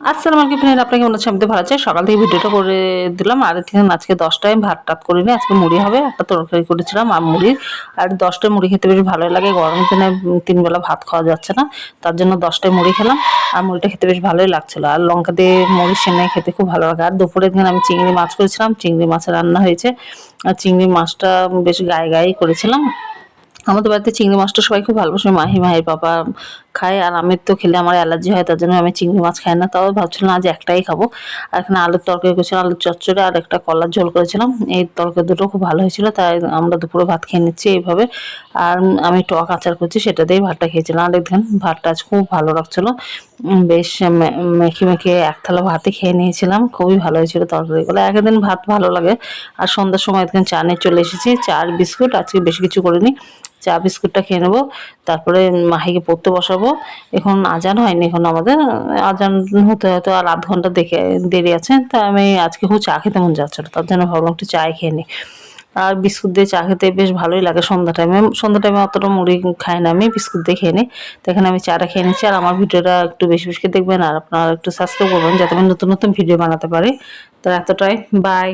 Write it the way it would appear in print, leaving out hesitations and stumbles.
আসসালামু আলাইকুম ফ্রেন্ড, আপনাকে মনে হচ্ছে আমি তো ভালো আছি। সকাল থেকে ভিডিওটা করে দিলাম। আর এখানে আজকে 10টায় ভাত টাত করিনি, আজকে মুড়ি হবে, একটা তরকারি করেছিলাম আর মুড়ি। আর 10টায় মুড়ি খেতে বেশ ভালোই লাগে, গরমের দিনে 3 বেলা ভাত খাওয়া যাচ্ছে না, তার জন্য 10টায় মুড়ি খেলাম। আর মুড়িটা খেতে বেশ ভালোই লাগছিলো, আর লঙ্কা দিয়ে মুড়ি সেমাই খেতে খুব ভালো লাগে। আর দুপুরে দিন আমি চিংড়ি মাছ করেছিলাম, চিংড়ি মাছের রান্না হয়েছে। আর চিংড়ি মাছটা বেশ গায়ে গায়েই করেছিলাম। আমাদের বাড়িতে চিংড়ি মাছটা সবাই খুব ভালোবাসে, মাহির পাপা খায়, আর আমি তো খেলে আমার অ্যালার্জি হয়, তার জন্য আমি চিংড়ি মাছ খাই না। তাও ভাবছিলাম আজ একটাই খাবো। আর এখানে আলুর তরকারি করেছিলাম, আলুর চচ্চড়ি আর একটা কলার ঝোল করেছিলাম। এই তরকারি দুটো খুব ভালো হয়েছিল, তাই আমরা দুপুরে ভাত খেয়ে নিচ্ছি এইভাবে। আর আমি টক আচার করছি, সেটা দিয়েই ভাতটা খেয়েছিলাম। আর দেখেন ভাতটা আজ খুব ভালো লাগছিলো, বেশ মেখে মেখে এক থালা ভাতে খেয়ে নিয়েছিলাম, খুবই ভালো হয়েছিল তরকারিগুলো। একদিন ভাত ভালো লাগে। আর সন্ধ্যার সময় এখানে চা নিয়ে চলে এসেছি, চা আর বিস্কুট, আজকে বেশি কিছু করিনি। চা বিস্কুটটা খেয়ে নেবো, তারপরে মাহিকে পড়তে বসাবো। এখন আজান হয়নি, এখন আমাদের আজান হতে হয়তো আর আধ ঘন্টা দেখে দেরি আছে। তা আমি আজকে খুব চা খেতে মন যাচ্ছিল, তার জন্য ভাবলাম একটু চায় খেয়ে নিই। আর বিস্কুট দিয়ে চা খেতে বেশ ভালোই লাগে সন্ধ্যা টাইমে। সন্ধ্যা টাইমে অতটা মুড়ি খাই না, আমি বিস্কুট দিয়ে খেয়ে নিই। তো এখানে আমি চাটা খেয়ে নিচ্ছি। আর আমার ভিডিওটা একটু বেশি বেশি করে দেখবেন, আর আপনারা একটু সাবস্ক্রাইব করবেন, যাতে আমি নতুন নতুন ভিডিও বানাতে পারি। তো এতটাই, বাই।